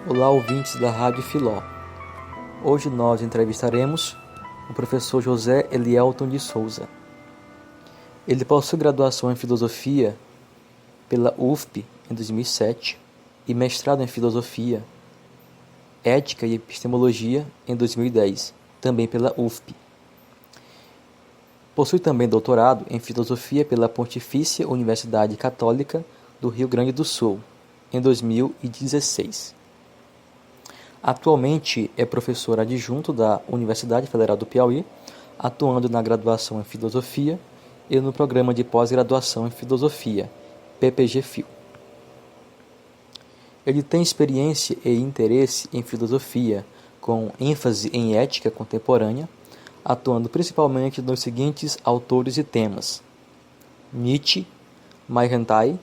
Olá, ouvintes da Rádio Filó. Hoje nós entrevistaremos o professor José Elielton de Souza. Ele possui graduação em Filosofia pela UFP em 2007 e mestrado em Filosofia, Ética e Epistemologia em 2010, também pela UFP. Possui também doutorado em Filosofia pela Pontifícia Universidade Católica do Rio Grande do Sul, em 2016. Atualmente é professor adjunto da Universidade Federal do Piauí, atuando na graduação em Filosofia e no programa de pós-graduação em Filosofia, PPG-FIL. Ele tem experiência e interesse em filosofia, com ênfase em ética contemporânea, atuando principalmente nos seguintes autores e temas: Nietzsche, Maihentai,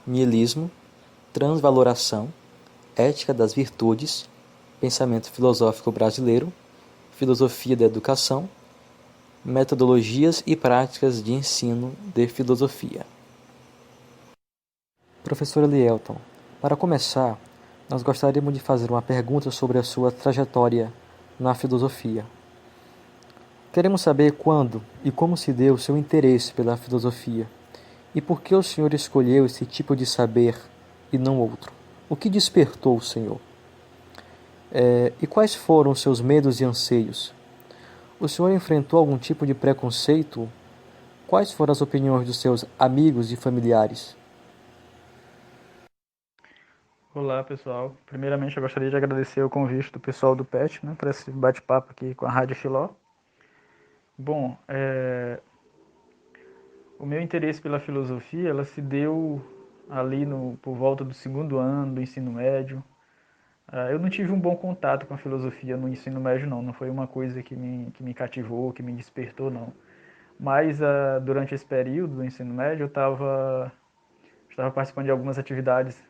niilismo, transvaloração, ética das virtudes, pensamento filosófico brasileiro, filosofia da educação, metodologias e práticas de ensino de filosofia. Professor Elielton, para começar, nós gostaríamos de fazer uma pergunta sobre a sua trajetória na filosofia. Queremos saber quando e como se deu o seu interesse pela filosofia e por que o senhor escolheu esse tipo de saber e não outro. O que despertou o senhor? E quais foram os seus medos e anseios? O senhor enfrentou algum tipo de preconceito? Quais foram as opiniões dos seus amigos e familiares? Olá, pessoal. Primeiramente, eu gostaria de agradecer o convite do pessoal do PET, para esse bate-papo aqui com a Rádio Filó. Bom, o meu interesse pela filosofia, ela se deu ali por volta do segundo ano do ensino médio. Eu não tive um bom contato com a filosofia no ensino médio, não. Não foi uma coisa que me cativou, que me despertou, não. Mas durante esse período do ensino médio, eu estava participando de algumas atividades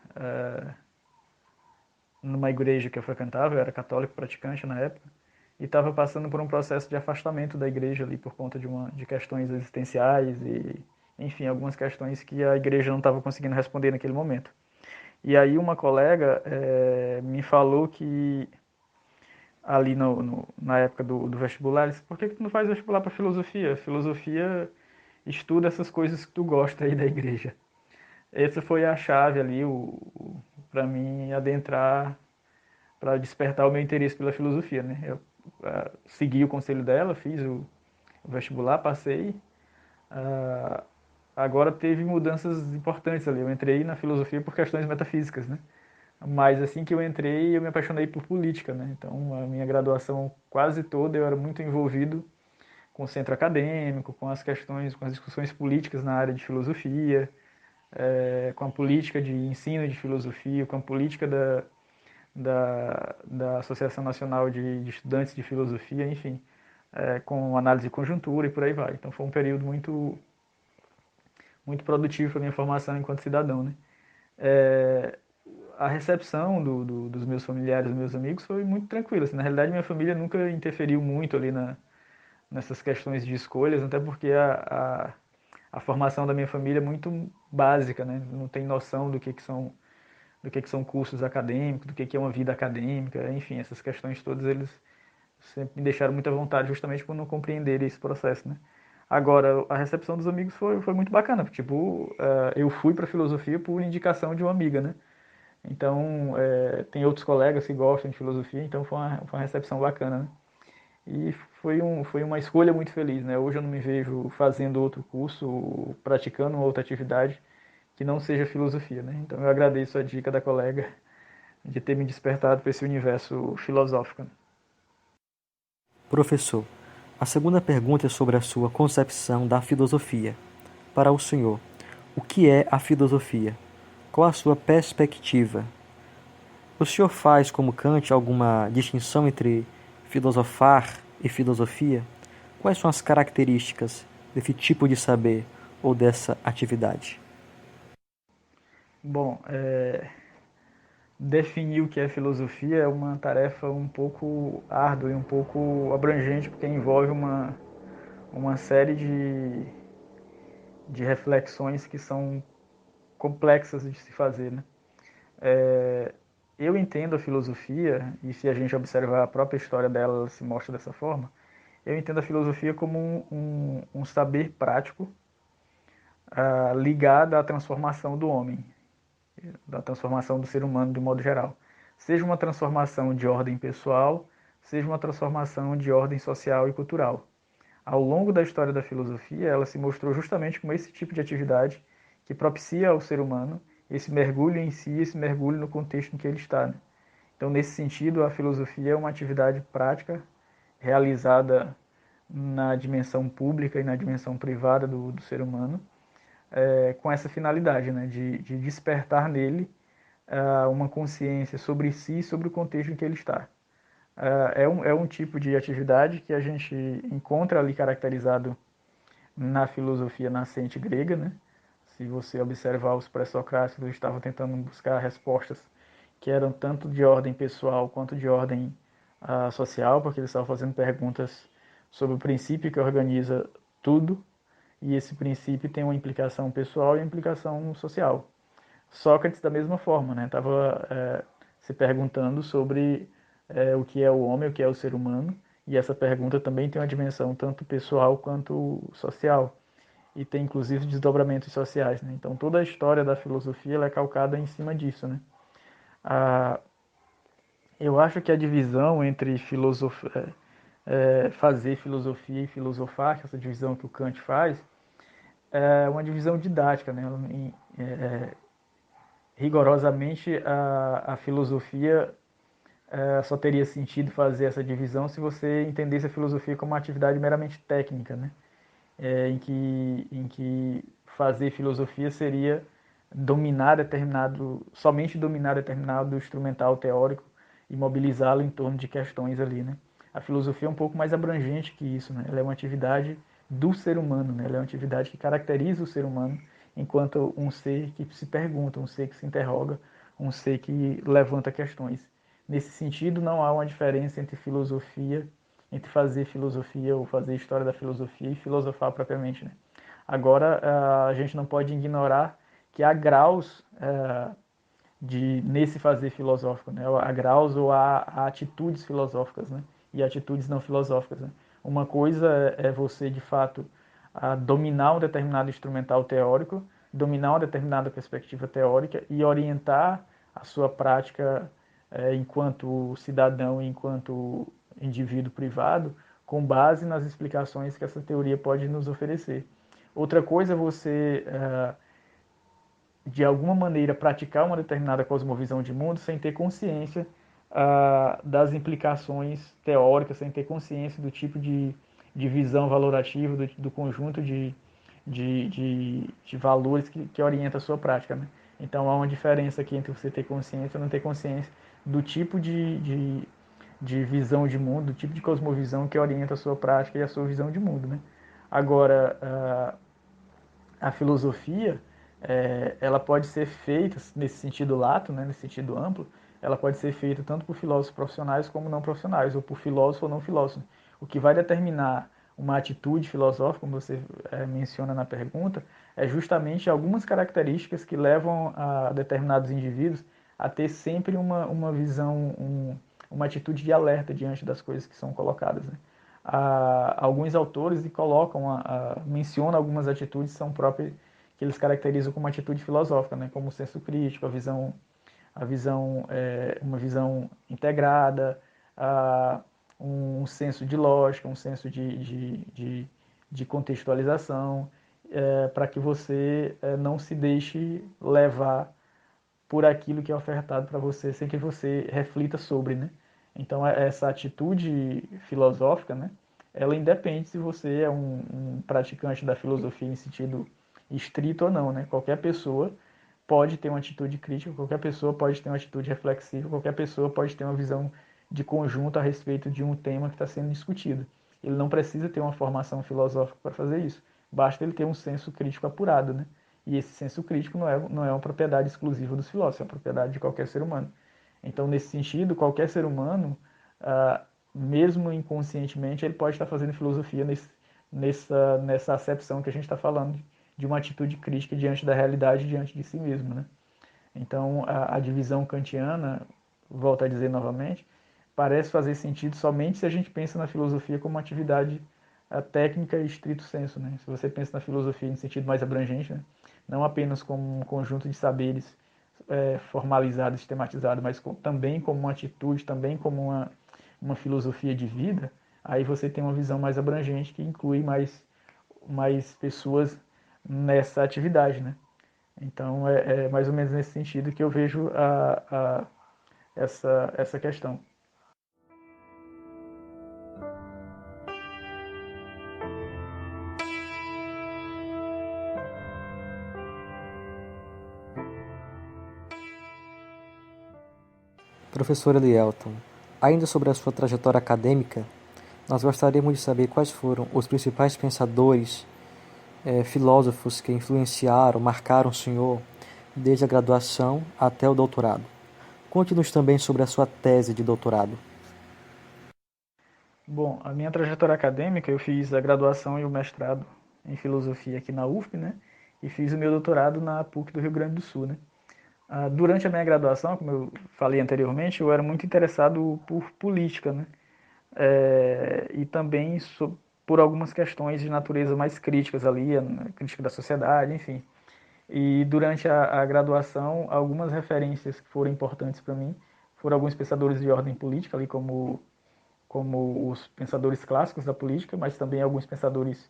numa igreja que eu frequentava, eu era católico praticante na época, e estava passando por um processo de afastamento da igreja ali por conta de questões existenciais e, enfim, algumas questões que a igreja não estava conseguindo responder naquele momento. E aí uma colega me falou que ali na época do vestibular, ela disse, por que tu não faz vestibular para filosofia? Filosofia estuda essas coisas que tu gosta aí da igreja. Essa foi a chave ali para mim adentrar, para despertar o meu interesse pela filosofia, né? Eu segui o conselho dela, fiz o vestibular, passei. Uh, Agora teve mudanças importantes ali. Eu entrei na filosofia por questões metafísicas, né? Mas assim que eu entrei, eu me apaixonei por política, né? Então, a minha graduação quase toda eu era muito envolvido com o centro acadêmico, com as questões, com as discussões políticas na área de filosofia, com a política de ensino de filosofia, com a política da Associação Nacional de Estudantes de Filosofia, enfim, com análise de conjuntura e por aí vai. Então foi um período muito produtivo para a minha formação enquanto cidadão, né? A recepção dos meus familiares, dos meus amigos foi muito tranquila. Assim, na realidade, minha família nunca interferiu muito ali nessas questões de escolhas, até porque a formação da minha família é muito básica, né? Não tem noção do que são cursos acadêmicos, do que é uma vida acadêmica, enfim, essas questões todas eles sempre me deixaram muita vontade justamente por não compreender esse processo, né? Agora, a recepção dos amigos foi muito bacana, tipo, eu fui para filosofia por indicação de uma amiga, né? Então, tem outros colegas que gostam de filosofia, então foi uma recepção bacana, né? E foi uma escolha muito feliz, né? Hoje eu não me vejo fazendo outro curso, praticando outra atividade que não seja filosofia, né? Então eu agradeço a dica da colega de ter me despertado para esse universo filosófico. Professor, a segunda pergunta é sobre a sua concepção da filosofia. Para o senhor, o que é a filosofia? Qual a sua perspectiva? O senhor faz, como Kant, alguma distinção entre filosofar e filosofia? Quais são as características desse tipo de saber ou dessa atividade? Bom, definir o que é filosofia é uma tarefa um pouco árdua e um pouco abrangente, porque envolve uma série de reflexões que são complexas de se fazer, né? eu entendo a filosofia, e se a gente observar a própria história dela, ela se mostra dessa forma, eu entendo a filosofia como um saber prático ligado à transformação do homem, da transformação do ser humano de modo geral. Seja uma transformação de ordem pessoal, seja uma transformação de ordem social e cultural. Ao longo da história da filosofia, ela se mostrou justamente como esse tipo de atividade que propicia ao ser humano esse mergulho em si, esse mergulho no contexto em que ele está, né? Então, nesse sentido, a filosofia é uma atividade prática realizada na dimensão pública e na dimensão privada do ser humano, com essa finalidade, né, de despertar nele uma consciência sobre si e sobre o contexto em que ele está. É um tipo de atividade que a gente encontra ali caracterizado na filosofia nascente grega, né? Se você observar, os pré-socráticos estavam tentando buscar respostas que eram tanto de ordem pessoal quanto de ordem social, porque eles estavam fazendo perguntas sobre o princípio que organiza tudo, e esse princípio tem uma implicação pessoal e uma implicação social. Sócrates, da mesma forma, né, estava se perguntando sobre o que é o homem, o que é o ser humano, e essa pergunta também tem uma dimensão tanto pessoal quanto social, e tem inclusive desdobramentos sociais, né? Então toda a história da filosofia ela é calcada em cima disso, né? Ah, eu acho que a divisão entre fazer filosofia e filosofar, que é essa divisão que o Kant faz, é uma divisão didática, né? Rigorosamente, a filosofia só teria sentido fazer essa divisão se você entendesse a filosofia como uma atividade meramente técnica, né? Em que fazer filosofia seria somente dominar determinado instrumental teórico e mobilizá-lo em torno de questões ali, né? A filosofia é um pouco mais abrangente que isso, né? Ela é uma atividade do ser humano, né? Ela é uma atividade que caracteriza o ser humano enquanto um ser que se pergunta, um ser que se interroga, um ser que levanta questões. Nesse sentido, não há uma diferença entre fazer filosofia ou fazer história da filosofia e filosofar propriamente, né? Agora, a gente não pode ignorar que há graus nesse fazer filosófico, né? Há graus ou há atitudes filosóficas, né? E atitudes não filosóficas, né? Uma coisa é você, de fato, dominar um determinado instrumental teórico, dominar uma determinada perspectiva teórica e orientar a sua prática enquanto cidadão e enquanto indivíduo privado com base nas explicações que essa teoria pode nos oferecer. Outra coisa é você de alguma maneira praticar uma determinada cosmovisão de mundo sem ter consciência das implicações teóricas, sem ter consciência do tipo de visão valorativa, do conjunto de valores que orienta a sua prática, né? Então há uma diferença aqui entre você ter consciência e não ter consciência do tipo de visão de mundo, do tipo de cosmovisão que orienta a sua prática e a sua visão de mundo, né? Agora, a filosofia, ela pode ser feita nesse sentido lato, né, nesse sentido amplo, ela pode ser feita tanto por filósofos profissionais como não profissionais, ou por filósofo ou não filósofo. O que vai determinar uma atitude filosófica, como você menciona na pergunta, é justamente algumas características que levam a determinados indivíduos a ter sempre uma visão, uma atitude de alerta diante das coisas que são colocadas, né? Alguns autores mencionam algumas atitudes que são próprias, que eles caracterizam como atitude filosófica, né? Como o senso crítico, uma visão integrada, um senso de lógica, um senso de contextualização, para que você não se deixe levar por aquilo que é ofertado para você, sem que você reflita sobre, né? Então, essa atitude filosófica, né? Ela independe se você é um praticante da filosofia em sentido estrito ou não, né? Qualquer pessoa pode ter uma atitude crítica, qualquer pessoa pode ter uma atitude reflexiva, qualquer pessoa pode ter uma visão de conjunto a respeito de um tema que está sendo discutido. Ele não precisa ter uma formação filosófica para fazer isso, basta ele ter um senso crítico apurado, né? E esse senso crítico não é uma propriedade exclusiva dos filósofos, é uma propriedade de qualquer ser humano. Então, nesse sentido, qualquer ser humano, mesmo inconscientemente, ele pode estar fazendo filosofia nessa acepção que a gente está falando, de uma atitude crítica diante da realidade, diante de si mesmo, né? Então, a divisão kantiana, volto a dizer novamente, parece fazer sentido somente se a gente pensa na filosofia como uma atividade técnica e estrito sensu, né? Se você pensa na filosofia em sentido mais abrangente, né? Não apenas como um conjunto de saberes formalizado, sistematizado, mas também como uma atitude, também como uma filosofia de vida, aí você tem uma visão mais abrangente que inclui mais pessoas nessa atividade, né? Então é mais ou menos nesse sentido que eu vejo essa questão. Professor Elielton, ainda sobre a sua trajetória acadêmica, nós gostaríamos de saber quais foram os principais pensadores, filósofos que influenciaram, marcaram o senhor desde a graduação até o doutorado. Conte-nos também sobre a sua tese de doutorado. Bom, a minha trajetória acadêmica, eu fiz a graduação e o mestrado em filosofia aqui na UFP, né? E fiz o meu doutorado na PUC do Rio Grande do Sul, né? Durante a minha graduação, como eu falei anteriormente, eu era muito interessado por política, né? E também por algumas questões de natureza mais críticas ali, a crítica da sociedade, enfim. E durante a graduação, algumas referências que foram importantes para mim foram alguns pensadores de ordem política, ali como os pensadores clássicos da política, mas também alguns pensadores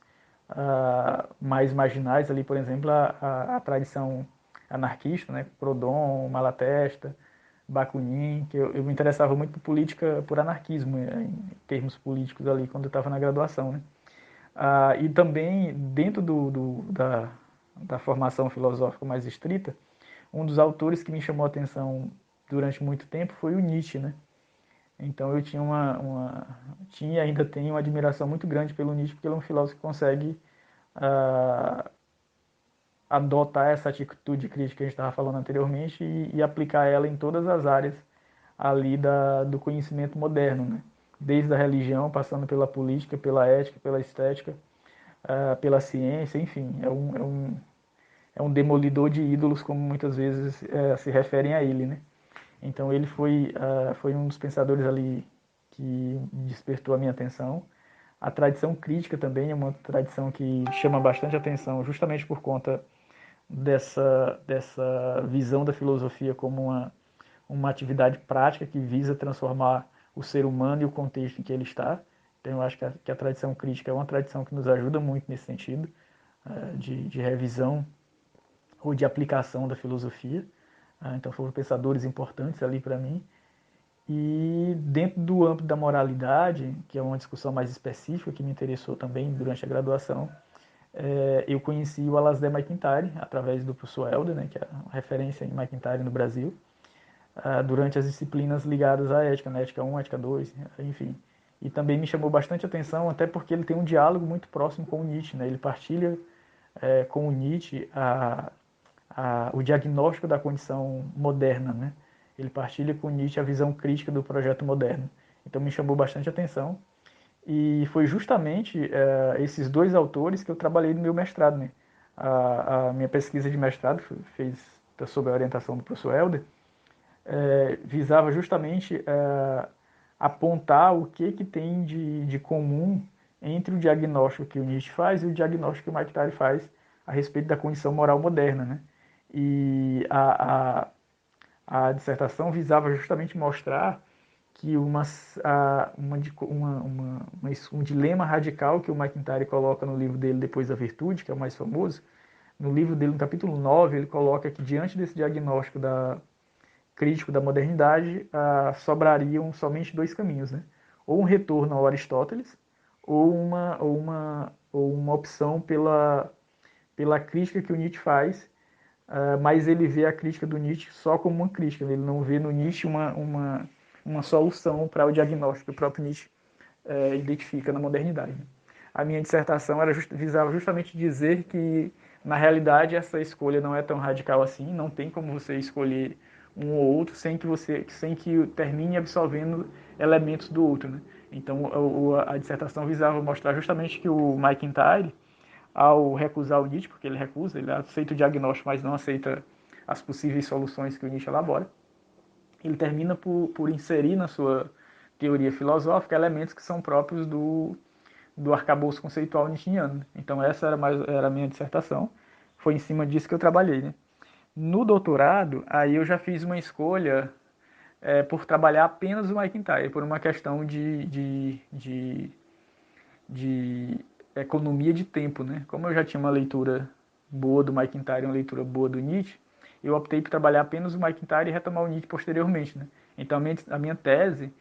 mais marginais, ali, por exemplo, a tradição anarquista, né? Proudhon, Malatesta, Bakunin, que eu me interessava muito por política, por anarquismo, em termos políticos ali, quando eu estava na graduação, né? E também, dentro da formação filosófica mais estrita, um dos autores que me chamou a atenção durante muito tempo foi o Nietzsche, né? Então eu tinha e ainda tenho uma admiração muito grande pelo Nietzsche, porque ele é um filósofo que consegue uh, adotar essa atitude crítica que a gente estava falando anteriormente e aplicar ela em todas as áreas ali do conhecimento moderno, né? Desde a religião, passando pela política, pela ética, pela estética, pela ciência, enfim, é um demolidor de ídolos, como muitas vezes se referem a ele, né? Então ele foi um dos pensadores ali que despertou a minha atenção. A tradição crítica também é uma tradição que chama bastante atenção, justamente por conta dessa visão da filosofia como uma atividade prática que visa transformar o ser humano e o contexto em que ele está. Então eu acho que a tradição crítica é uma tradição que nos ajuda muito nesse sentido, de revisão ou de aplicação da filosofia. Então foram pensadores importantes ali para mim. E dentro do âmbito da moralidade, que é uma discussão mais específica que me interessou também durante a graduação, eu conheci o Alasdair MacIntyre através do professor Helder, né, que é uma referência em MacIntyre no Brasil, durante as disciplinas ligadas à ética, né, ética 1, ética 2, enfim. E também me chamou bastante atenção, até porque ele tem um diálogo muito próximo com o Nietzsche, né, ele partilha com o Nietzsche o diagnóstico da condição moderna, né? Ele partilha com Nietzsche a visão crítica do projeto moderno. Então me chamou bastante atenção e foi justamente esses dois autores que eu trabalhei no meu mestrado, né? A minha pesquisa de mestrado fez sob a orientação do professor Helder, visava justamente apontar o que tem de comum entre o diagnóstico que o Nietzsche faz e o diagnóstico que o MacIntyre faz a respeito da condição moral moderna, né? E a dissertação visava justamente mostrar que um dilema radical que o MacIntyre coloca no livro dele Depois da Virtude, que é o mais famoso, no livro dele, no capítulo 9, ele coloca que diante desse diagnóstico crítico da modernidade, sobrariam somente dois caminhos, né? Ou um retorno ao Aristóteles, ou uma opção pela crítica que o Nietzsche faz, mas ele vê a crítica do Nietzsche só como uma crítica, ele não vê no Nietzsche uma solução para o diagnóstico que o próprio Nietzsche identifica na modernidade. A minha dissertação visava justamente dizer que, na realidade, essa escolha não é tão radical assim, não tem como você escolher um ou outro sem que termine absorvendo elementos do outro, né? Então a dissertação visava mostrar justamente que o MacIntyre, ao recusar o Nietzsche, porque ele aceita o diagnóstico, mas não aceita as possíveis soluções que o Nietzsche elabora, ele termina por inserir na sua teoria filosófica elementos que são próprios do arcabouço conceitual nietzschiano. Então essa era a minha dissertação, foi em cima disso que eu trabalhei, né? No doutorado, aí eu já fiz uma escolha por trabalhar apenas o McIntyre, por uma questão de economia de tempo, né? Como eu já tinha uma leitura boa do McIntyre e uma leitura boa do Nietzsche, eu optei por trabalhar apenas o McIntyre e retomar o Nietzsche posteriormente, né? Então a minha tese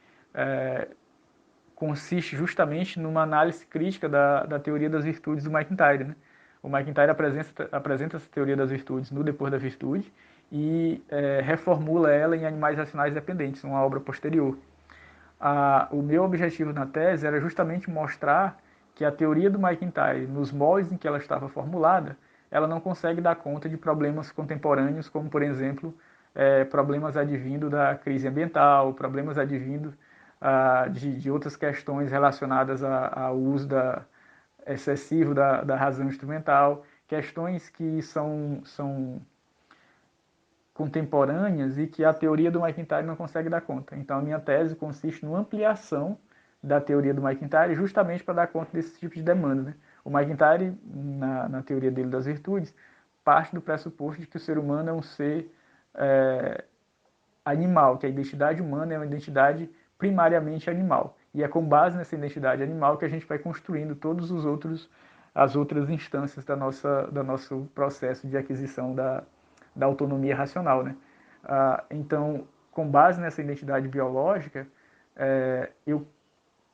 consiste justamente numa análise crítica da teoria das virtudes do McIntyre, né? O McIntyre apresenta essa teoria das virtudes no Depois da Virtude e reformula ela em Animais Racionais Dependentes, uma obra posterior. O meu objetivo na tese era justamente mostrar que a teoria do McIntyre, nos moldes em que ela estava formulada, ela não consegue dar conta de problemas contemporâneos, como, por exemplo, problemas advindo da crise ambiental, problemas advindo de outras questões relacionadas ao uso excessivo da razão instrumental, questões que são contemporâneas e que a teoria do McIntyre não consegue dar conta. Então, a minha tese consiste numa ampliação da teoria do McIntyre justamente para dar conta desse tipo de demanda. Né? O McIntyre, na teoria dele das virtudes, parte do pressuposto de que o ser humano é um ser animal, que a identidade humana é uma identidade primariamente animal. E é com base nessa identidade animal que a gente vai construindo todos os outros as outras instâncias da nosso processo de aquisição da autonomia racional, né? Então, com base nessa identidade biológica, eu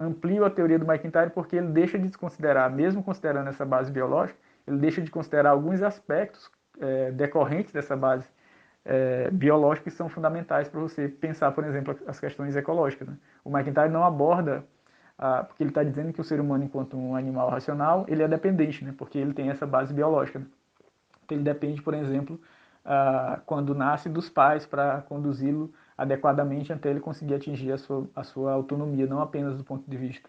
amplio a teoria do McIntyre porque ele deixa de desconsiderar, mesmo considerando essa base biológica, ele deixa de considerar alguns aspectos decorrentes dessa base biológica que são fundamentais para você pensar, por exemplo, as questões ecológicas. Né? O McIntyre não aborda, porque ele está dizendo que o ser humano, enquanto um animal racional, ele é dependente, né? Porque ele tem essa base biológica. Né? Então, ele depende, por exemplo, quando nasce dos pais para conduzi-lo adequadamente até ele conseguir atingir a sua autonomia, não apenas do ponto de vista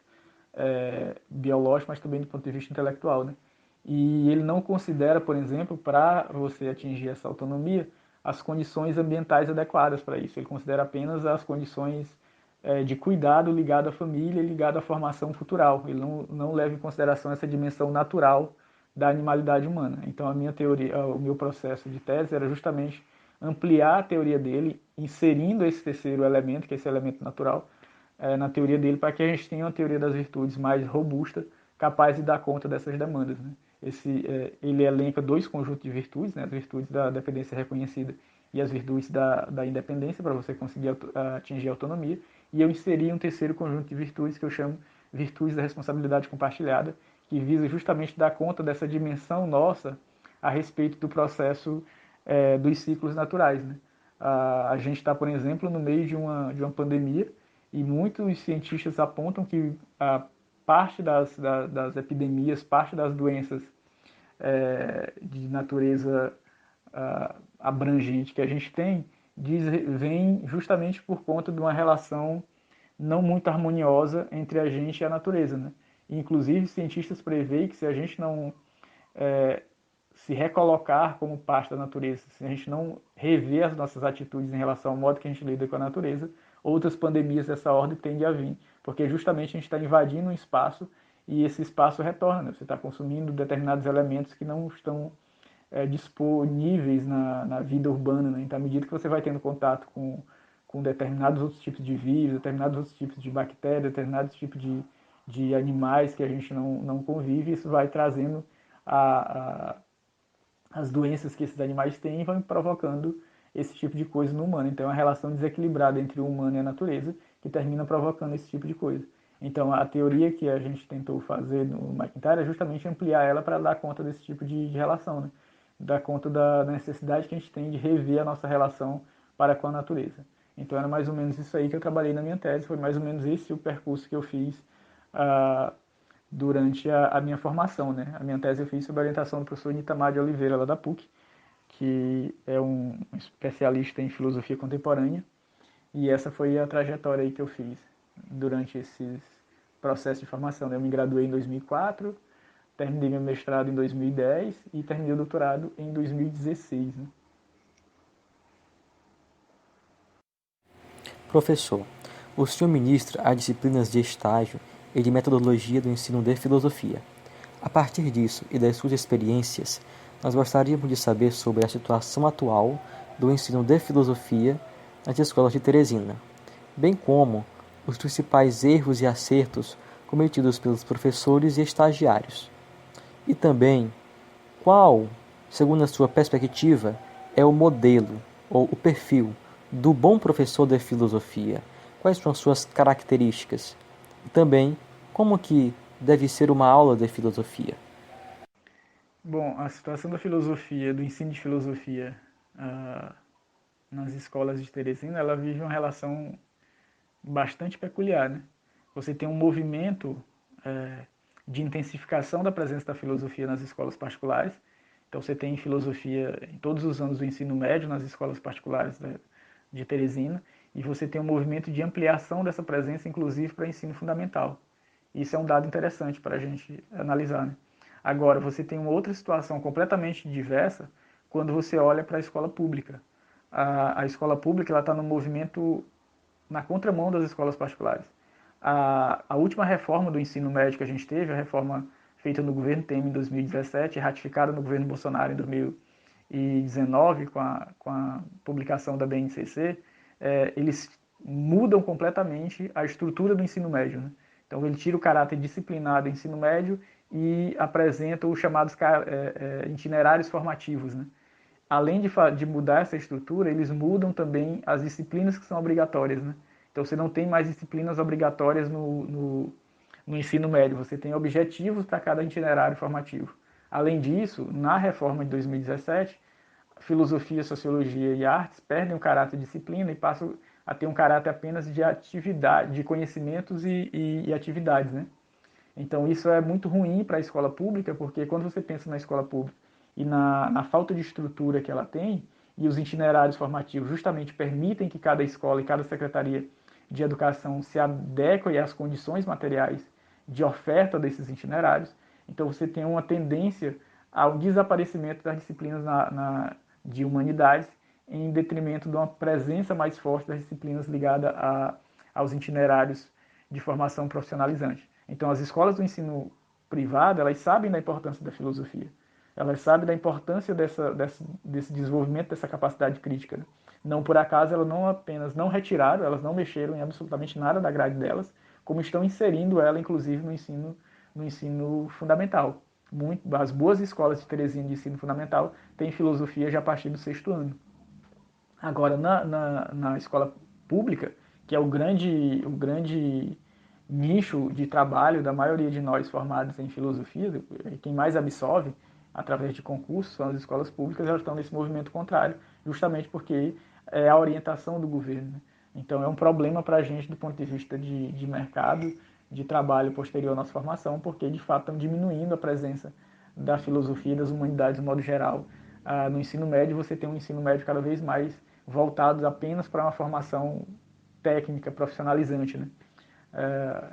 biológico, mas também do ponto de vista intelectual. Né? E ele não considera, por exemplo, para você atingir essa autonomia, as condições ambientais adequadas para isso. Ele considera apenas as condições de cuidado ligado à família e ligado à formação cultural. Ele não leva em consideração essa dimensão natural da animalidade humana. Então a minha teoria, o meu processo de tese era justamente ampliar a teoria dele, inserindo esse terceiro elemento, que é esse elemento natural, na teoria dele, para que a gente tenha uma teoria das virtudes mais robusta, capaz de dar conta dessas demandas. Né? Ele elenca dois conjuntos de virtudes, né? As virtudes da dependência reconhecida e as virtudes da independência, para você conseguir atingir a autonomia, e eu inseri um terceiro conjunto de virtudes que eu chamo virtudes da responsabilidade compartilhada, que visa justamente dar conta dessa dimensão nossa a respeito do processo dos ciclos naturais. Né? A gente está, por exemplo, no meio de uma pandemia e muitos cientistas apontam que a parte das epidemias, parte das doenças de natureza abrangente que a gente tem, vem justamente por conta de uma relação não muito harmoniosa entre a gente e a natureza. Né? Inclusive, cientistas preveem que se a gente não se recolocar como parte da natureza, se a gente não rever as nossas atitudes em relação ao modo que a gente lida com a natureza, outras pandemias dessa ordem tendem a vir, porque justamente a gente está invadindo um espaço e esse espaço retorna. Né? Você está consumindo determinados elementos que não estão disponíveis na vida urbana. Né? Então, à medida que você vai tendo contato com determinados outros tipos de vírus, determinados outros tipos de bactérias, determinados tipos de animais que a gente não convive, isso vai trazendo as doenças que esses animais têm e vão provocando esse tipo de coisa no humano. Então, é uma relação desequilibrada entre o humano e a natureza que termina provocando esse tipo de coisa. Então, a teoria que a gente tentou fazer no McIntyre é justamente ampliar ela para dar conta desse tipo de relação, né? Dar conta da necessidade que a gente tem de rever a nossa relação para com a natureza. Então, era mais ou menos isso aí que eu trabalhei na minha tese, foi mais ou menos esse o percurso que eu fiz durante a minha formação. Né? A minha tese eu fiz sob a orientação do professor Nitamar de Oliveira, lá da PUC, que é um especialista em filosofia contemporânea, e essa foi a trajetória aí que eu fiz durante esses processos de formação. Né? Eu me graduei em 2004, terminei meu mestrado em 2010 e terminei o doutorado em 2016. Né? Professor, o senhor ministra as disciplinas de estágio e de metodologia do ensino de filosofia. A partir disso e das suas experiências, nós gostaríamos de saber sobre a situação atual do ensino de filosofia nas escolas de Teresina, bem como os principais erros e acertos cometidos pelos professores e estagiários. E também, qual, segundo a sua perspectiva, é o modelo ou o perfil do bom professor de filosofia? Quais são as suas características? E também, como que deve ser uma aula de filosofia? Bom, a situação da filosofia, do ensino de filosofia nas escolas de Teresina, ela vive uma relação bastante peculiar, né? Você tem um movimento de intensificação da presença da filosofia nas escolas particulares. Então você tem filosofia em todos os anos do ensino médio nas escolas particulares de Teresina, e você tem um movimento de ampliação dessa presença, inclusive para ensino fundamental. Isso é um dado interessante para a gente analisar, né? Agora, você tem uma outra situação completamente diversa quando você olha para a escola pública. A escola pública está no movimento na contramão das escolas particulares. A última reforma do ensino médio que a gente teve, a reforma feita no governo Temer em 2017, ratificada no governo Bolsonaro em 2019, com a publicação da BNCC, eles mudam completamente a estrutura do ensino médio, né? Então ele tira o caráter disciplinar do ensino médio e apresenta os chamados itinerários formativos, né? Além de mudar essa estrutura, eles mudam também as disciplinas que são obrigatórias, né? Então você não tem mais disciplinas obrigatórias no ensino médio, você tem objetivos para cada itinerário formativo. Além disso, na reforma de 2017, filosofia, sociologia e artes perdem o caráter de disciplina e passam a ter um caráter apenas de atividade, de conhecimentos e atividades, né? Então isso é muito ruim para a escola pública, porque quando você pensa na escola pública e na falta de estrutura que ela tem, e os itinerários formativos justamente permitem que cada escola e cada secretaria de educação se adequem às condições materiais de oferta desses itinerários, então você tem uma tendência ao desaparecimento das disciplinas de humanidades em detrimento de uma presença mais forte das disciplinas ligadas aos itinerários de formação profissionalizante. Então, as escolas do ensino privado, elas sabem da importância da filosofia. Elas sabem da importância desse desenvolvimento dessa capacidade crítica, né? Não por acaso, elas não apenas não retiraram, elas não mexeram em absolutamente nada da grade delas, como estão inserindo ela, inclusive, no ensino fundamental. As boas escolas de Teresina de ensino fundamental têm filosofia já a partir do sexto ano. Agora, na escola pública, que é o grande nicho de trabalho da maioria de nós formados em filosofia, quem mais absorve através de concursos são as escolas públicas, elas estão nesse movimento contrário, justamente porque é a orientação do governo, né? Então é um problema para a gente do ponto de vista de mercado, de trabalho posterior à nossa formação, porque de fato estão diminuindo a presença da filosofia e das humanidades de modo geral. No ensino médio, você tem um ensino médio cada vez mais voltado apenas para uma formação técnica, profissionalizante, né?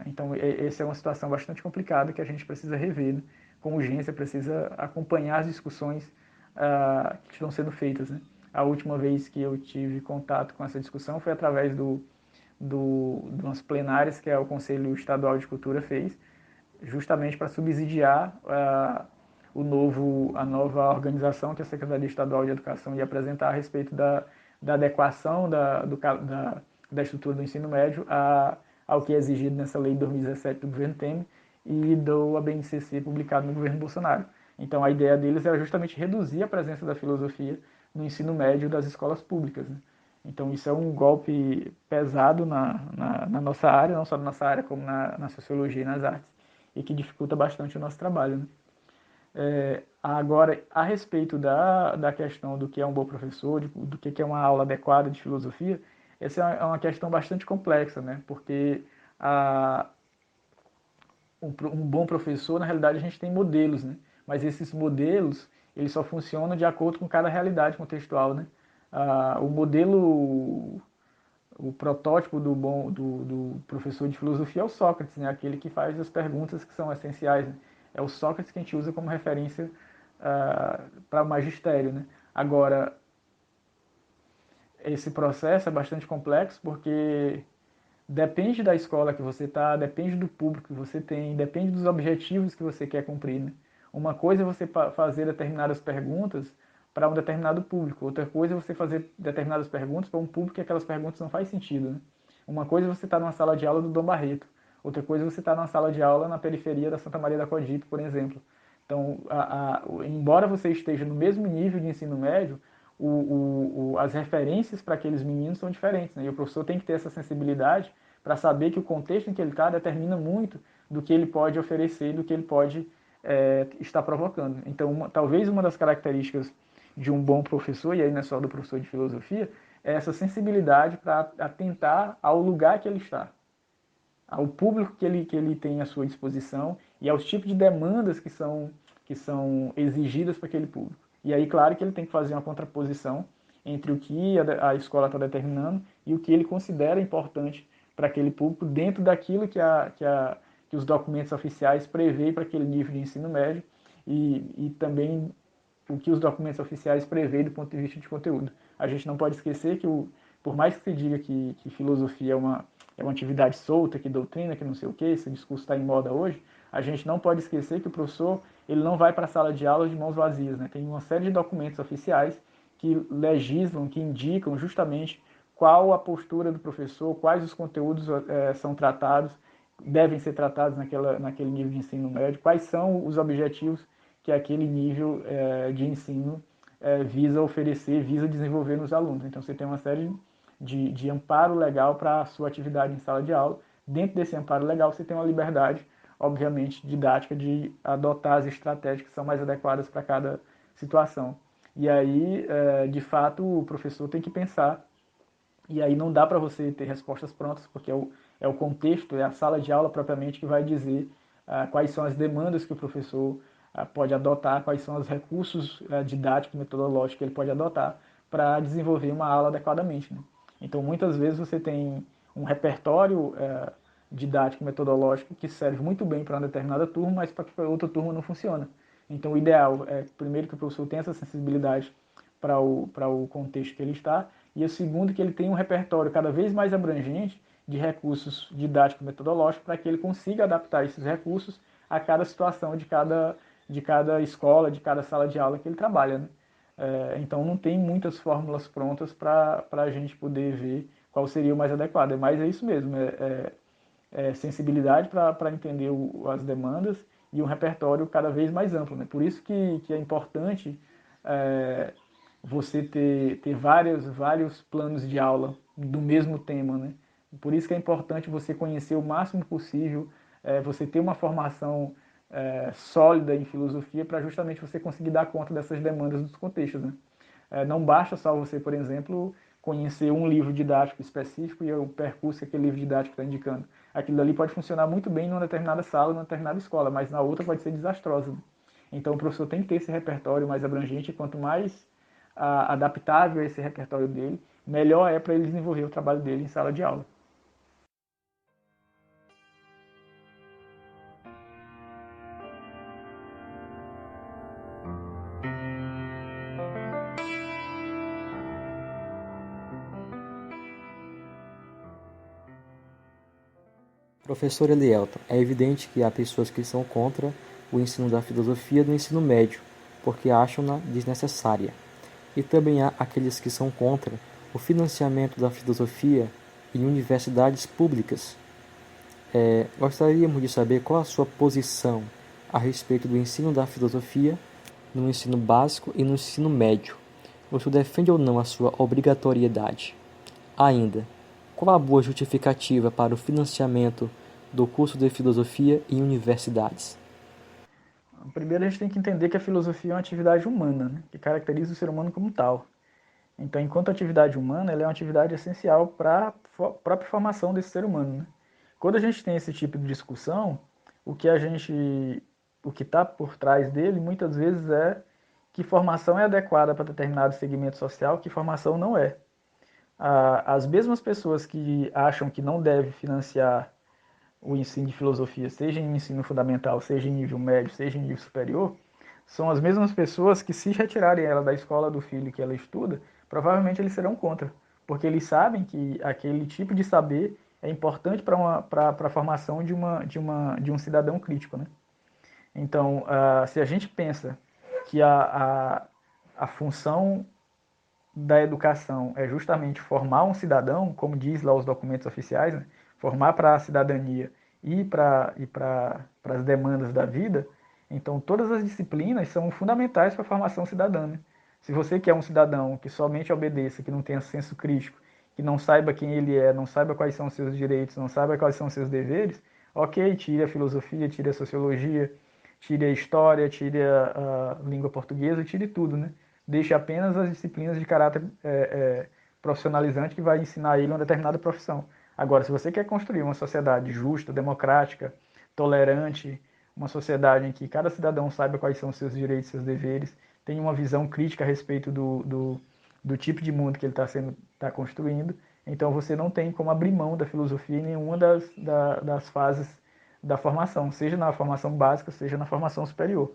Então, essa é uma situação bastante complicada que a gente precisa rever, né? Com urgência, precisa acompanhar as discussões que estão sendo feitas, né? A última vez que eu tive contato com essa discussão foi através de umas plenárias que o Conselho Estadual de Cultura fez, justamente para subsidiar a nova organização que a Secretaria Estadual de Educação ia apresentar a respeito da adequação da estrutura do ensino médio ao que é exigido nessa lei de 2017 do governo Temer e do ABNCC publicado no governo Bolsonaro. Então a ideia deles era justamente reduzir a presença da filosofia no ensino médio das escolas públicas, né? Então isso é um golpe pesado na nossa área, não só na nossa área, como na sociologia e nas artes, e que dificulta bastante o nosso trabalho, né? Agora, a respeito da questão do que é um bom professor, do que é uma aula adequada de filosofia, essa é uma questão bastante complexa, né? Porque um bom professor, na realidade, a gente tem modelos, né? Mas esses modelos, eles só funcionam de acordo com cada realidade contextual, né? O modelo, o protótipo do professor de filosofia é o Sócrates, né? Aquele que faz as perguntas que são essenciais, né? É o Sócrates que a gente usa como referência para o magistério, né? Agora, esse processo é bastante complexo porque depende da escola que você está, depende do público que você tem, depende dos objetivos que você quer cumprir, né? Uma coisa é você fazer determinadas perguntas para um determinado público, outra coisa é você fazer determinadas perguntas para um público que aquelas perguntas não faz sentido, né? Uma coisa é você estar numa sala de aula do Dom Barreto, outra coisa é você estar numa sala de aula na periferia da Santa Maria da Cogipe, por exemplo. Então, embora você esteja no mesmo nível de ensino médio, as referências para aqueles meninos são diferentes, né? E o professor tem que ter essa sensibilidade para saber que o contexto em que ele está determina muito do que ele pode oferecer, do que ele pode estar provocando. Então, talvez uma das características de um bom professor, e aí não é só do professor de filosofia, é essa sensibilidade para atentar ao lugar que ele está, ao público que ele tem à sua disposição e aos tipos de demandas que são exigidas para aquele público. E aí, claro que ele tem que fazer uma contraposição entre o que a escola está determinando e o que ele considera importante para aquele público dentro daquilo que os documentos oficiais prevêem para aquele nível de ensino médio e também o que os documentos oficiais prevêem do ponto de vista de conteúdo. A gente não pode esquecer que, por mais que se diga que filosofia é uma atividade solta, que doutrina, que não sei o que, esse discurso está em moda hoje, a gente não pode esquecer que o professor ele não vai para a sala de aula de mãos vazias, né? Tem uma série de documentos oficiais que legislam, que indicam justamente qual a postura do professor, quais os conteúdos são tratados, devem ser tratados naquele nível de ensino médio, quais são os objetivos que aquele nível de ensino visa oferecer, visa desenvolver nos alunos. Então você tem uma série de amparo legal para a sua atividade em sala de aula. Dentro desse amparo legal você tem uma liberdade, obviamente, didática de adotar as estratégias que são mais adequadas para cada situação. E aí, de fato, o professor tem que pensar. E aí não dá para você ter respostas prontas, porque é o contexto, é a sala de aula propriamente que vai dizer quais são as demandas que o professor pode adotar, quais são os recursos didáticos, metodológicos que ele pode adotar para desenvolver uma aula adequadamente, né? Então, muitas vezes você tem um repertório didático, metodológico que serve muito bem para uma determinada turma, mas para outra turma não funciona. Então, o ideal é, primeiro, que o professor tenha essa sensibilidade para o contexto que ele está, e o segundo, que ele tenha um repertório cada vez mais abrangente de recursos didáticos metodológicos para que ele consiga adaptar esses recursos a cada situação de cada escola, de cada sala de aula que ele trabalha, né? Então não tem muitas fórmulas prontas para a gente poder ver qual seria o mais adequado. Mas é isso mesmo, sensibilidade para entender as demandas e um repertório cada vez mais amplo, né? Por isso que é importante você ter vários planos de aula do mesmo tema, né? Por isso que é importante você conhecer o máximo possível, você ter uma formação sólida em filosofia para justamente você conseguir dar conta dessas demandas dos contextos, né? Não basta só você, por exemplo, conhecer um livro didático específico e o percurso que aquele livro didático está indicando. Aquilo ali pode funcionar muito bem numa determinada sala, numa determinada escola, mas na outra pode ser desastrosa, né? Então o professor tem que ter esse repertório mais abrangente, e quanto mais adaptável a esse repertório dele, melhor é para ele desenvolver o trabalho dele em sala de aula. Professor Elielton, é evidente que há pessoas que são contra o ensino da filosofia do ensino médio, porque acham-na desnecessária. E também há aqueles que são contra o financiamento da filosofia em universidades públicas. Gostaríamos de saber qual a sua posição a respeito do ensino da filosofia no ensino básico e no ensino médio. Você defende ou não a sua obrigatoriedade? Ainda, qual a boa justificativa para o financiamento do curso de filosofia em universidades? Primeiro a gente tem que entender que a filosofia é uma atividade humana, né, que caracteriza o ser humano como tal. Então, enquanto atividade humana, ela é uma atividade essencial para a própria formação desse ser humano, né? Quando a gente tem esse tipo de discussão, o que está por trás dele, muitas vezes é que formação é adequada para determinado segmento social, que formação não é. As mesmas pessoas que acham que não deve financiar o ensino de filosofia, seja em ensino fundamental, seja em nível médio, seja em nível superior, são as mesmas pessoas que, se retirarem ela da escola do filho que ela estuda, provavelmente eles serão contra, porque eles sabem que aquele tipo de saber é importante para a formação de um cidadão crítico, né? Então, se a gente pensa que a função da educação é justamente formar um cidadão, como diz lá os documentos oficiais, né? Formar para a cidadania e para as demandas da vida, então todas as disciplinas são fundamentais para a formação cidadã. Né? Se você quer um cidadão que somente obedeça, que não tenha senso crítico, que não saiba quem ele é, não saiba quais são os seus direitos, não saiba quais são os seus deveres, ok, tire a filosofia, tire a sociologia, tire a história, tire a língua portuguesa, tire tudo, né? Deixe apenas as disciplinas de caráter profissionalizante que vai ensinar ele uma determinada profissão. Agora, se você quer construir uma sociedade justa, democrática, tolerante, uma sociedade em que cada cidadão saiba quais são os seus direitos e seus deveres, tenha uma visão crítica a respeito do tipo de mundo que ele está construindo, então você não tem como abrir mão da filosofia em nenhuma das fases da formação, seja na formação básica, seja na formação superior.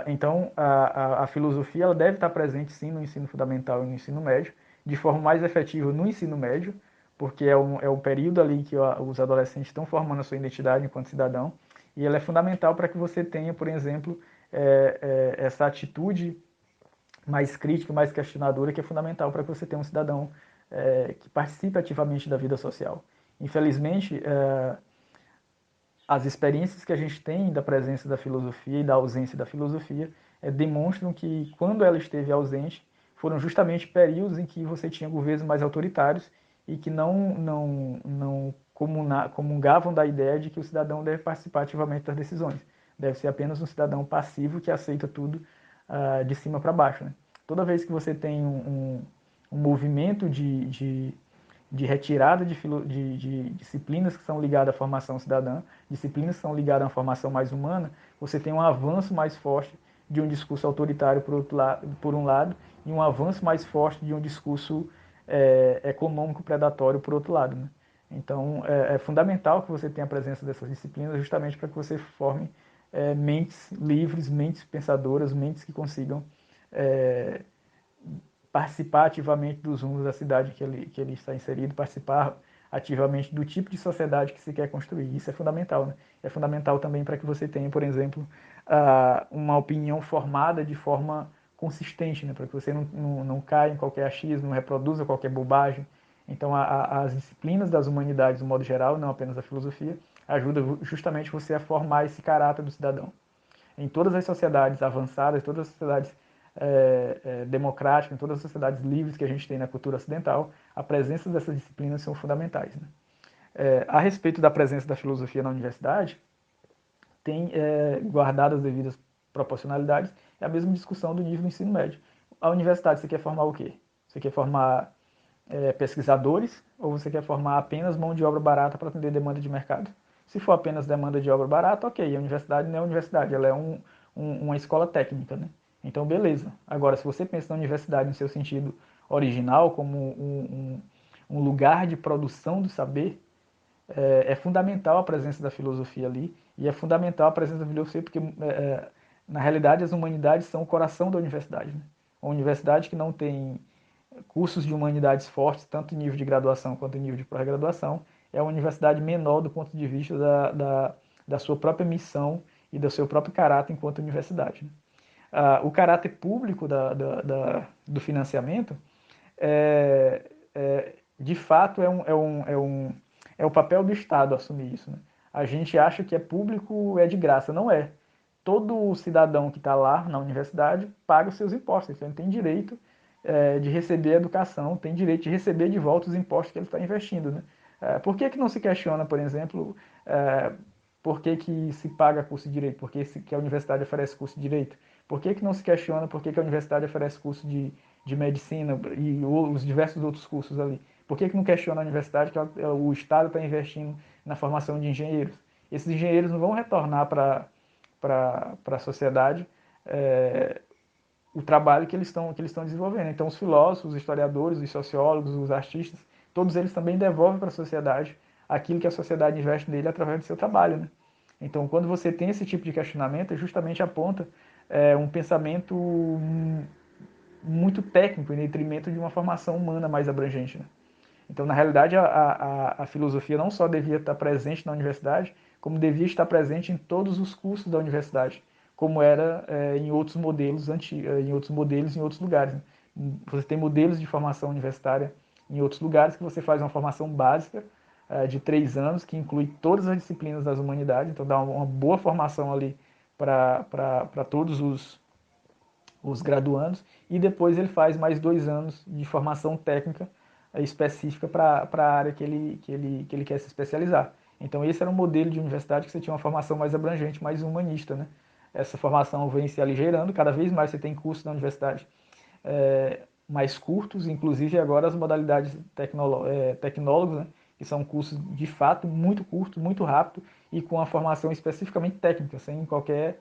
Então, a filosofia ela deve estar presente sim no ensino fundamental e no ensino médio, de forma mais efetiva no ensino médio, porque é um período ali que os adolescentes estão formando a sua identidade enquanto cidadão, e ela é fundamental para que você tenha, por exemplo, essa atitude mais crítica, mais questionadora, que é fundamental para que você tenha um cidadão que participe ativamente da vida social. Infelizmente, as experiências que a gente tem da presença da filosofia e da ausência da filosofia demonstram que, quando ela esteve ausente, foram justamente períodos em que você tinha governos mais autoritários e que não comungavam da ideia de que o cidadão deve participar ativamente das decisões. Deve ser apenas um cidadão passivo que aceita tudo de cima para baixo. Né? Toda vez que você tem um movimento de retirada de disciplinas que são ligadas à formação cidadã, disciplinas que são ligadas a uma formação mais humana, você tem um avanço mais forte de um discurso autoritário por um lado, e um avanço mais forte de um discurso econômico predatório por outro lado. Né? Então, é fundamental que você tenha a presença dessas disciplinas justamente para que você forme mentes livres, mentes pensadoras, mentes que consigam participar ativamente dos rumos da cidade que ele está inserido, participar ativamente do tipo de sociedade que se quer construir. Isso é fundamental. Né? É fundamental também para que você tenha, por exemplo, uma opinião formada de forma consistente, né? Para que você não caia em qualquer achismo, não reproduza qualquer bobagem. Então, as disciplinas das humanidades, no modo geral, não apenas a filosofia, ajudam justamente você a formar esse caráter do cidadão. Em todas as sociedades avançadas, todas as sociedades democráticas, em todas as sociedades livres que a gente tem na cultura ocidental, a presença dessas disciplinas são fundamentais. Né? A respeito da presença da filosofia na universidade, tem guardadas as devidas proporcionalidades, é a mesma discussão do nível do ensino médio. A universidade, você quer formar o quê? Você quer formar pesquisadores ou você quer formar apenas mão de obra barata para atender demanda de mercado? Se for apenas demanda de obra barata, ok, a universidade não é universidade, ela é uma escola técnica, né? Então, beleza. Agora, se você pensa na universidade no seu sentido original, como um lugar de produção do saber, é fundamental a presença da filosofia ali, e é fundamental a presença da filosofia porque, na realidade, as humanidades são o coração da universidade. Né? Uma universidade que não tem cursos de humanidades fortes, tanto em nível de graduação quanto em nível de pós-graduação, é uma universidade menor do ponto de vista da sua própria missão e do seu próprio caráter enquanto universidade. Né? O caráter público do financiamento, de fato, é o papel do Estado assumir isso. Né? A gente acha que é público, é de graça. Não é. Todo cidadão que está lá na universidade paga os seus impostos. Então, ele tem direito de receber educação, tem direito de receber de volta os impostos que ele está investindo. Né? Por que não se questiona, por exemplo, por que se paga curso de direito? Por que a universidade oferece curso de direito? Por que não se questiona por que a universidade oferece curso de medicina e os diversos outros cursos ali? Por que não questiona a universidade que o Estado está investindo na formação de engenheiros? Esses engenheiros não vão retornar para a sociedade o trabalho que eles estão desenvolvendo. Então, os filósofos, os historiadores, os sociólogos, os artistas, todos eles também devolvem para a sociedade aquilo que a sociedade investe nele através do seu trabalho. Né? Então, quando você tem esse tipo de questionamento, justamente aponta um pensamento muito técnico, em detrimento de uma formação humana mais abrangente, né? Então, na realidade, a filosofia não só devia estar presente na universidade, como devia estar presente em todos os cursos da universidade, como era em outros modelos em outros modelos em outros lugares, né? Você tem modelos de formação universitária em outros lugares que você faz uma formação básica de 3 anos, que inclui todas as disciplinas das humanidades, então dá uma boa formação ali para todos os graduandos, e depois ele faz mais 2 anos de formação técnica específica para a área que ele quer se especializar. Então esse era um modelo de universidade que você tinha uma formação mais abrangente, mais humanista, né? Essa formação vem se aligeirando, cada vez mais você tem cursos na universidade mais curtos, inclusive agora as modalidades tecnólogos, né? Que são cursos de fato muito curtos, muito rápido e com a formação especificamente técnica, sem qualquer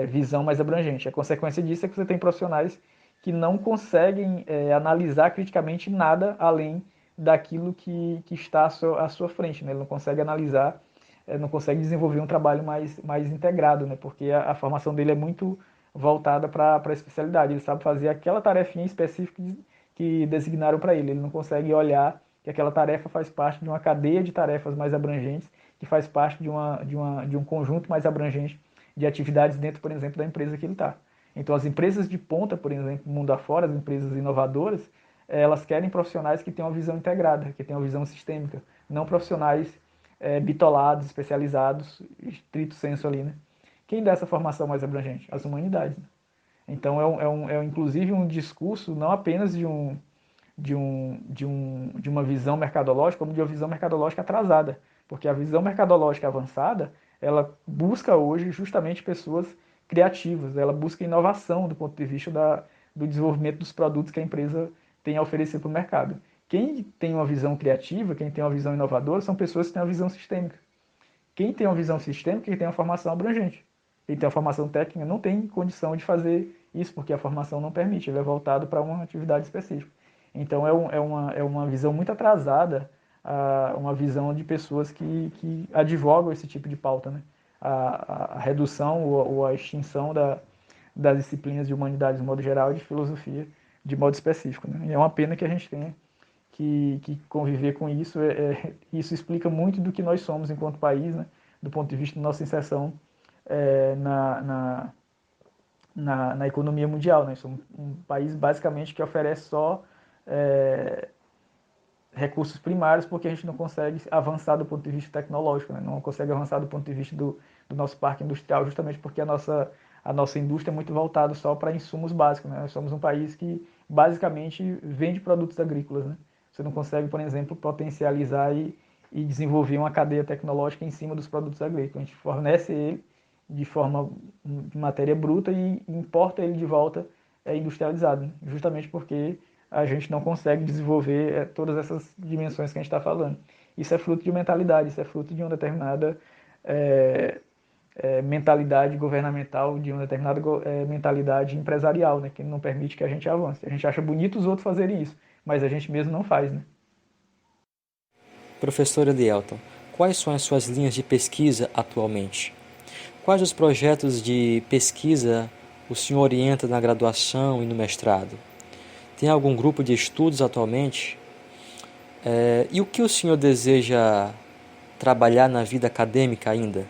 visão mais abrangente. A consequência disso é que você tem profissionais que não conseguem analisar criticamente nada além daquilo que está à sua frente. Né? Ele não consegue analisar, não consegue desenvolver um trabalho mais integrado, né? Porque a formação dele é muito voltada para a especialidade. Ele sabe fazer aquela tarefinha específica que designaram para ele. Ele não consegue olhar que aquela tarefa faz parte de uma cadeia de tarefas mais abrangentes, que faz parte de um conjunto mais abrangente de atividades dentro, por exemplo, da empresa que ele está. Então, as empresas de ponta, por exemplo, mundo afora, as empresas inovadoras, elas querem profissionais que tenham uma visão integrada, que tenham uma visão sistêmica, não profissionais bitolados, especializados, estrito senso ali, né? Quem dá essa formação mais abrangente? As humanidades. Né? Então, inclusive um discurso não apenas de uma visão mercadológica, como de uma visão mercadológica atrasada. Porque a visão mercadológica avançada, ela busca hoje justamente pessoas criativas, ela busca inovação do ponto de vista do desenvolvimento dos produtos que a empresa tem a oferecer para o mercado. Quem tem uma visão criativa, quem tem uma visão inovadora, são pessoas que têm uma visão sistêmica. Quem tem uma visão sistêmica, quem tem uma formação abrangente. Quem tem uma formação técnica não tem condição de fazer isso, porque a formação não permite, ele é voltado para uma atividade específica. Então é uma visão muito atrasada, uma visão de pessoas que advogam esse tipo de pauta, né? A redução ou a extinção das disciplinas de humanidades de modo geral e de filosofia de modo específico. Né? E é uma pena que a gente tenha que conviver com isso. Isso explica muito do que nós somos enquanto país, né? Do ponto de vista da nossa inserção é, na, na, na economia mundial. Né? Somos um país basicamente que oferece só recursos primários porque a gente não consegue avançar do ponto de vista tecnológico, né? Não consegue avançar do ponto de vista do nosso parque industrial, justamente porque a nossa indústria é muito voltada só para insumos básicos. Né? Nós somos um país que basicamente vende produtos agrícolas. Né? Você não consegue, por exemplo, potencializar e desenvolver uma cadeia tecnológica em cima dos produtos agrícolas. A gente fornece ele de forma de matéria bruta e importa ele de volta industrializado, né? Justamente porque a gente não consegue desenvolver todas essas dimensões que a gente está falando. Isso é fruto de mentalidade, isso é fruto de uma determinada mentalidade governamental, de uma determinada mentalidade empresarial, né, que não permite que a gente avance. A gente acha bonito os outros fazerem isso, mas a gente mesmo não faz. Né? Professor Elielton, quais são as suas linhas de pesquisa atualmente? Quais os projetos de pesquisa o senhor orienta na graduação e no mestrado? Tem algum grupo de estudos atualmente? E o que o senhor deseja trabalhar na vida acadêmica ainda?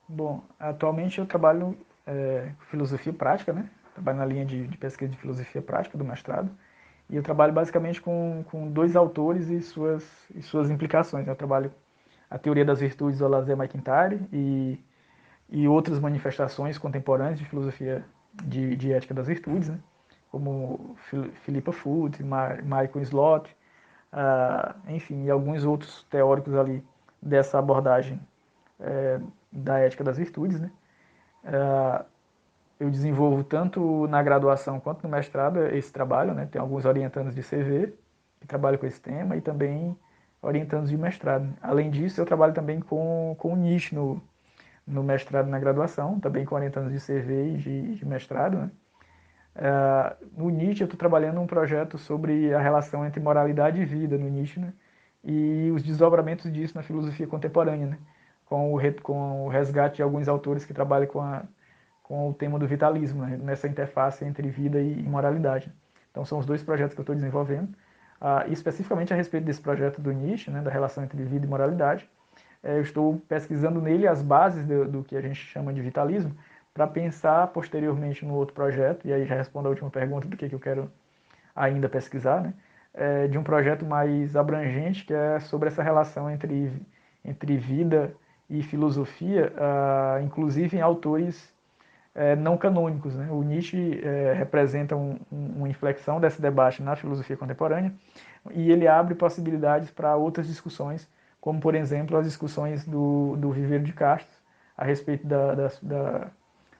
Bom, atualmente eu trabalho com filosofia prática, né? Trabalho na linha de pesquisa de filosofia prática do mestrado. E eu trabalho basicamente com dois autores e suas implicações. Eu trabalho a teoria das virtudes do Lazer McIntyre e outras manifestações contemporâneas de filosofia de ética das virtudes, né? Como Philippa Foot, Michael Slot, enfim, e alguns outros teóricos ali dessa abordagem da ética das virtudes. Né? Eu desenvolvo tanto na graduação quanto no mestrado esse trabalho, né? Tem alguns orientandos de CV que trabalham com esse tema e também orientandos de mestrado. Além disso, eu trabalho também com o nicho no mestrado e na graduação, também com orientandos de CV e de mestrado. Né? No Nietzsche, eu estou trabalhando um projeto sobre a relação entre moralidade e vida no Nietzsche, né? E os desdobramentos disso na filosofia contemporânea, né? Com o resgate de alguns autores que trabalham com o tema do vitalismo, né, nessa interface entre vida e moralidade. Então são os dois projetos que eu estou desenvolvendo, e especificamente a respeito desse projeto do Nietzsche, né, da relação entre vida e moralidade. Eu estou pesquisando nele as bases do que a gente chama de vitalismo, para pensar posteriormente no outro projeto, e aí já respondo a última pergunta do que eu quero ainda pesquisar, né, de um projeto mais abrangente, que é sobre essa relação entre vida e filosofia, inclusive em autores não canônicos, né? O Nietzsche representa uma inflexão desse debate na filosofia contemporânea, e ele abre possibilidades para outras discussões, como, por exemplo, as discussões do Viveiro de Castro a respeito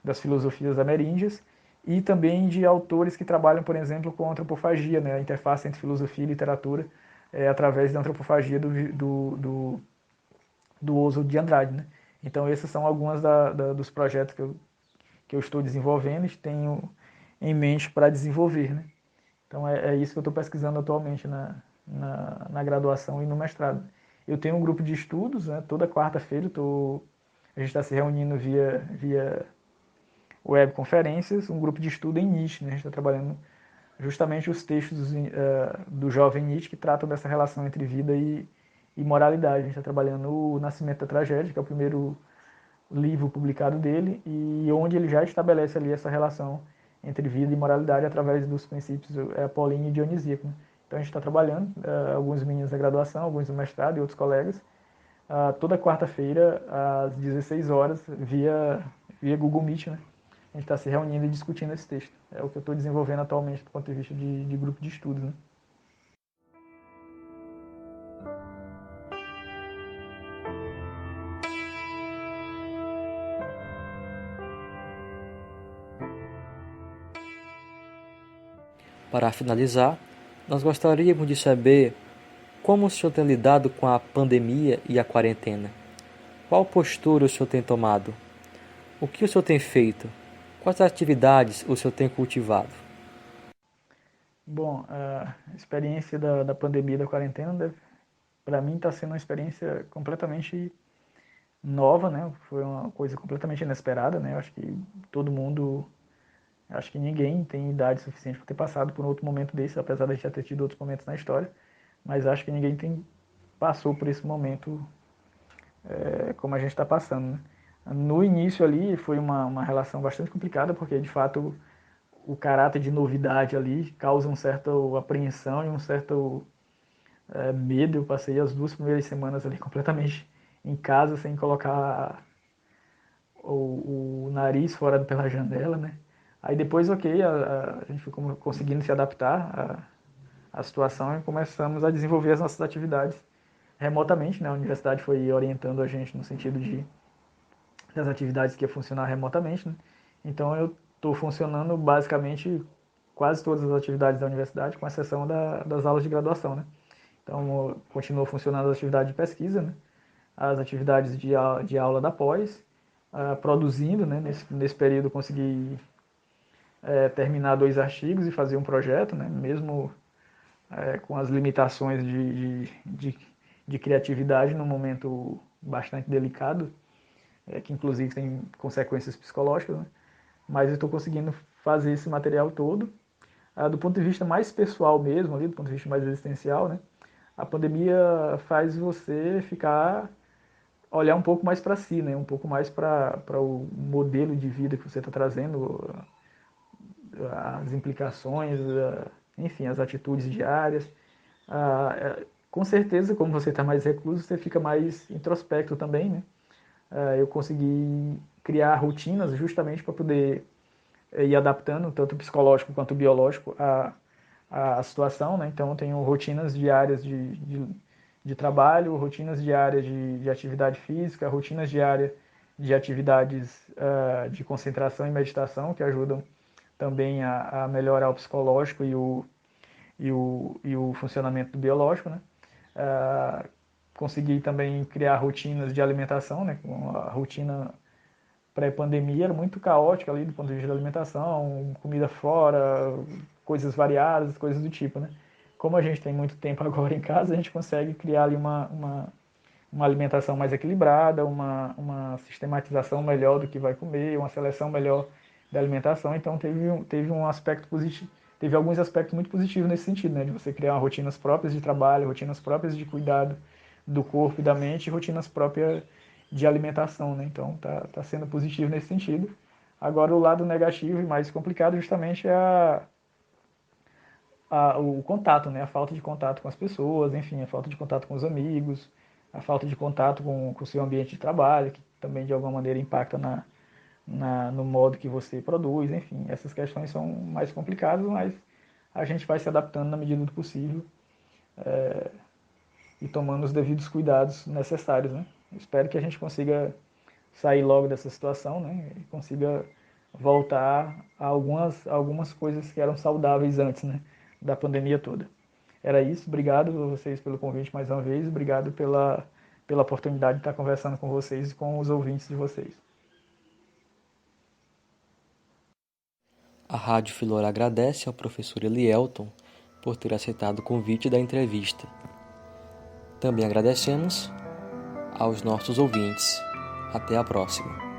das filosofias ameríndias, e também de autores que trabalham, por exemplo, com a antropofagia, né? A interface entre filosofia e literatura, através da antropofagia do Oswald de Andrade, né? Então, esses são alguns dos projetos que eu estou desenvolvendo e tenho em mente para desenvolver, né? Então é isso que eu estou pesquisando atualmente na graduação e no mestrado. Eu tenho um grupo de estudos, né? Toda quarta-feira a gente está se reunindo via webconferências, um grupo de estudo em Nietzsche, né? A gente está trabalhando justamente os textos do jovem Nietzsche que tratam dessa relação entre vida e moralidade. A gente está trabalhando o Nascimento da Tragédia, que é o primeiro livro publicado dele, e onde ele já estabelece ali essa relação entre vida e moralidade através dos princípios apolíneo e dionisíaco, né? Então a gente está trabalhando, alguns meninos da graduação, alguns do mestrado e outros colegas, toda quarta-feira às 16 horas via Google Meet, né? A gente está se reunindo e discutindo esse texto. É o que eu estou desenvolvendo atualmente do ponto de vista de grupo de estudos, né? Para finalizar, nós gostaríamos de saber como o senhor tem lidado com a pandemia e a quarentena. Qual postura o senhor tem tomado? O que o senhor tem feito? Quais atividades o senhor tem cultivado? Bom, a experiência da pandemia e da quarentena, para mim, está sendo uma experiência completamente nova, né? Foi uma coisa completamente inesperada, né? Eu acho que todo mundo, acho que ninguém tem idade suficiente para ter passado por um outro momento desse, apesar de a gente já ter tido outros momentos na história, mas acho que ninguém passou por esse momento como a gente está passando, né? No início ali foi uma relação bastante complicada, porque de fato o caráter de novidade ali causa uma certa apreensão e um certo medo. Eu passei as 2 primeiras semanas ali completamente em casa, sem colocar o nariz fora pela janela, né? Aí depois, ok, a gente foi conseguindo se adaptar à situação e começamos a desenvolver as nossas atividades remotamente, né? A universidade foi orientando a gente no sentido das atividades que ia funcionar remotamente, né? Então eu estou funcionando basicamente quase todas as atividades da universidade, com exceção das aulas de graduação, né? Então continua funcionando as atividades de pesquisa, né? As atividades de aula da pós, produzindo, né? Nesse período consegui terminar 2 artigos e fazer um projeto, né? Mesmo com as limitações de criatividade num momento bastante delicado, que inclusive tem consequências psicológicas, né? Mas eu estou conseguindo fazer esse material todo. Do ponto de vista mais pessoal mesmo, ali, do ponto de vista mais existencial, né? A pandemia faz você olhar um pouco mais para si, né? Um pouco mais para o modelo de vida que você está trazendo, as implicações, enfim, as atitudes diárias. Com certeza, como você está mais recluso, você fica mais introspecto também, né? Eu consegui criar rotinas justamente para poder ir adaptando, tanto o psicológico quanto o biológico, a situação, né? Então, eu tenho rotinas diárias de trabalho, rotinas diárias de atividade física, rotinas diárias de atividades de concentração e meditação, que ajudam também a melhorar o psicológico e o funcionamento do biológico, né? Consegui também criar rotinas de alimentação, né? A rotina pré-pandemia era muito caótica ali do ponto de vista da alimentação, comida fora, coisas variadas, coisas do tipo, né? Como a gente tem muito tempo agora em casa, a gente consegue criar ali uma alimentação mais equilibrada, uma sistematização melhor do que vai comer, uma seleção melhor da alimentação, então teve um aspecto positivo, teve alguns aspectos muito positivos nesse sentido, né, de você criar rotinas próprias de trabalho, rotinas próprias de cuidado do corpo e da mente, e rotinas próprias de alimentação, né, então tá sendo positivo nesse sentido. Agora o lado negativo e mais complicado justamente é o contato, né? A falta de contato com as pessoas, enfim, a falta de contato com os amigos, a falta de contato com o seu ambiente de trabalho, que também de alguma maneira impacta no modo que você produz, enfim, essas questões são mais complicadas, mas a gente vai se adaptando na medida do possível e tomando os devidos cuidados necessários, né? Espero que a gente consiga sair logo dessa situação, né? E consiga voltar a algumas coisas que eram saudáveis antes, né? Da pandemia toda. Era isso. Obrigado a vocês pelo convite mais uma vez. Obrigado pela oportunidade de estar conversando com vocês e com os ouvintes de vocês. A Rádio Filor agradece ao professor Elielton por ter aceitado o convite da entrevista. Também agradecemos aos nossos ouvintes. Até a próxima.